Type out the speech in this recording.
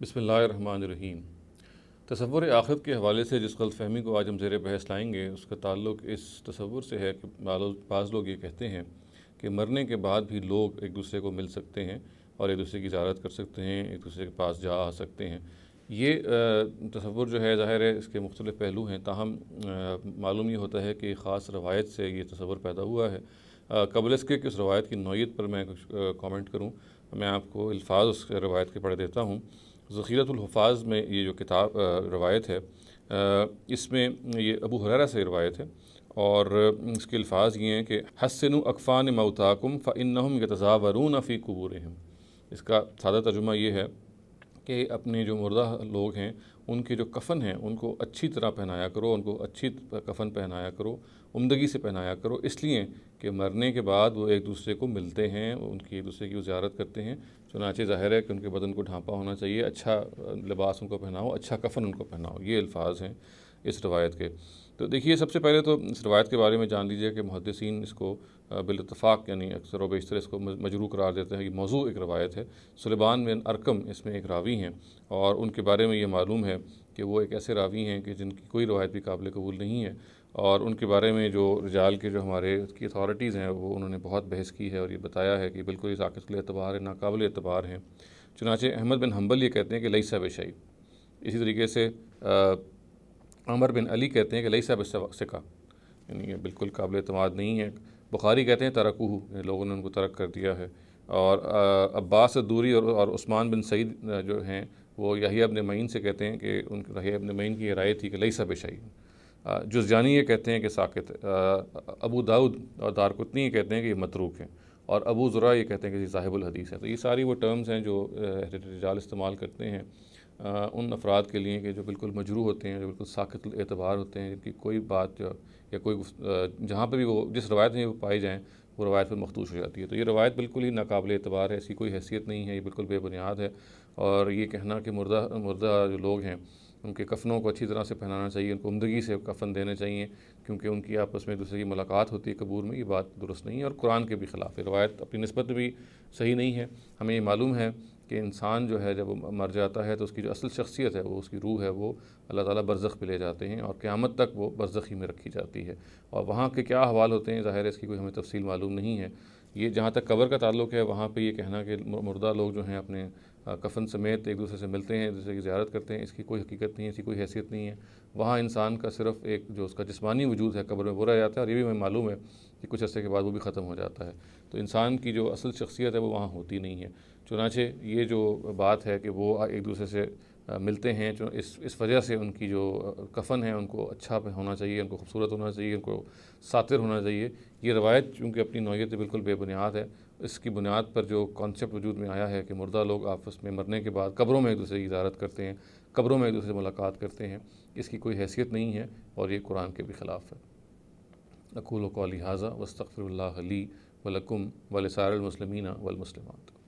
बिस्मिल्लाहिर्रहमानिर्रहीम। तसव्वुर आखिरत के हवाले से जिस गलत फहमी को आज हम ज़ेर बहस लाएंगे उसका ताल्लुक़ इस तसव्वुर से है कि बाज़ लोग ये कहते हैं कि मरने के बाद भी लोग एक दूसरे को मिल सकते हैं और एक दूसरे की ज़ियारत कर सकते हैं, एक दूसरे के पास जा आ सकते हैं। ये तसव्वुर जो है ज़ाहिर है इसके मुख्तलिफ़ पहलू हैं, ताहम मालूम ये होता है कि ख़ास रवायत से ये तसव्वुर पैदा हुआ है। क़ब्ल इसके कि उस रवायत की नौइयत पर मैं कुछ कॉमेंट करूँ, मैं आपको अल्फ़ाज़ उस रवायत के पढ़ देता हूँ। ज़ख़ीरतुल हुफ़ाज़ में ये जो किताब रवायत है, इसमें ये अबू हुरैरा से रवायत है और इसके अल्फ़ाज़ ये हैं कि हस्सिनु अकफ़ान मौताकुम फ़इन्नहुम यतज़ावरून फ़ी क़ुबूरिहिम। इसका सादा तर्जुमा ये है कि अपने जो मुर्दा लोग हैं उनके जो कफ़न हैं उनको अच्छी तरह पहनाया करो, उनको अच्छी कफ़न पहनाया करो, उम्दगी से पहनाया करो, इसलिए कि मरने के बाद वो एक दूसरे को मिलते हैं, उनकी एक दूसरे की ज़ियारत करते हैं। चुनांचे ज़ाहिर है कि उनके बदन को ढांपा होना चाहिए, अच्छा लिबास उनको पहनाओ, अच्छा कफ़न उनको पहनाओ। ये अल्फ़ाज़ हैं इस रवायत के। तो देखिए, सबसे पहले तो इस रवायत के बारे में जान लीजिए कि मुहद्दिसीन इसको बिल-इत्तिफ़ाक़ यानी अक्सर व बेशतर इसको मजरूह करार देते हैं। ये मौज़ू एक रवायत है। सुलेमान बिन अरकम इसमें एक रावी हैं और उनके बारे में ये मालूम है कि वो एक ऐसे रावी हैं कि जिनकी कोई रवायत भी काबिल कबूल नहीं है और उनके बारे में जो रिजाल के जो हमारे उसकी अथॉरिटीज़ हैं वो उन्होंने बहुत बहस की है और ये बताया है कि बिल्कुल इस आक़िल एतबार है, नाकाबिल एतबार हैं। चुनांचे अहमद बिन हम्बल ये कहते हैं कि लैसा बिशै। इसी तरीके से अमर बिन अली कहते हैं कि लैसा बिसिका, यानी ये बिल्कुल काबिल एतमाद नहीं है। बुखारी कहते हैं तरकुहु, लोगों ने उनको तरक कर दिया है। और अब्बास दूरी और उस्मान बिन सईद जो हैं वो यहया इब्न मईन से कहते हैं कि उन यहया इब्न मईन की ये राय थी कि लैसा बिशै। जुज़जानी ये कहते हैं कि साकित। अबू दाऊद और दारकुतनी ये कहते हैं कि ये मतरूक हैं और अबू ज़ुरा ये कहते हैं कि साहिबुल हदीस है। तो ये सारी वो टर्म्स हैं जो रिजाल इस्तेमाल करते हैं उन अफराद के लिए कि जो बिल्कुल मजरूह होते हैं, जो बिल्कुल साकित एतबार होते हैं, जिनकी कोई बात या कोई जहाँ पर भी वो जिस रवायत में वो पाई जाएँ वो रवायत पर मखदूश हो जाती है। तो ये रवायत बिल्कुल ही नाकाबिल एतबार है, ऐसी कोई हैसियत नहीं है, ये बिल्कुल बेबुनियाद है। और ये कहना कि मुर्दा जो लोग हैं उनके कफ़नों को अच्छी तरह से पहनाना चाहिए, उनको उम्दगी से कफ़न देने चाहिए क्योंकि उनकी आपस में एक दूसरे की मुलाकात होती है कब्र में, ये बात दुरुस्त नहीं है और कुरान के भी ख़िलाफ़ है। रवायत अपनी निस्बत में भी सही नहीं है। हमें ये मालूम है कि इंसान जो है जब वो मर जाता है तो उसकी जो असल शख्सियत है, वो उसकी रूह है, वो अल्लाह ताला बरज़ख पे ले जाते हैं और क़यामत तक वो बरज़खी में रखी जाती है। और वहाँ के क्या अहवाल होते हैं ज़ाहिर है इसकी कोई हमें तफ़सील मालूम नहीं है। ये जहाँ तक कब्र का ताल्लुक़ है वहाँ पे ये कहना कि मुर्दा लोग जो हैं अपने कफ़न समेत एक दूसरे से मिलते हैं, एक दूसरे की ज़ियारत करते हैं, इसकी कोई हकीकत नहीं है, इसकी कोई हैसियत नहीं है। वहाँ इंसान का सिर्फ़ एक जो उसका जिस्मानी वजूद है कब्र में वो रह जाता है और ये भी हमें मालूम है कि कुछ अर्से के बाद वो भी ख़त्म हो जाता है। तो इंसान की जो असल शख्सियत है वो वहाँ होती नहीं है। चुनांचे ये जो बात है कि वो एक दूसरे से मिलते हैं, जो इस वजह से उनकी जो कफ़न है उनको अच्छा होना चाहिए, उनको खूबसूरत होना चाहिए, उनको सातिर होना चाहिए। ये रवायत चूँकि अपनी नौइयत बिल्कुल बेबुनियाद है, इसकी बुनियाद पर जो कॉन्सेप्ट वजूद में आया है कि मुर्दा लोग आपस में मरने के बाद कब्रों में एक दूसरे की ज़ियारत करते हैं, कब्रों में एक दूसरे से मुलाकात करते हैं, इसकी कोई हैसियत नहीं है और ये कुरान के भी ख़िलाफ़ है। अक़ूलु क़ौली हाज़ा वस्तग़फ़िरुल्लाह ली व लकुम व लिसाइरिल मुस्लिमीना वल मुस्लिमात।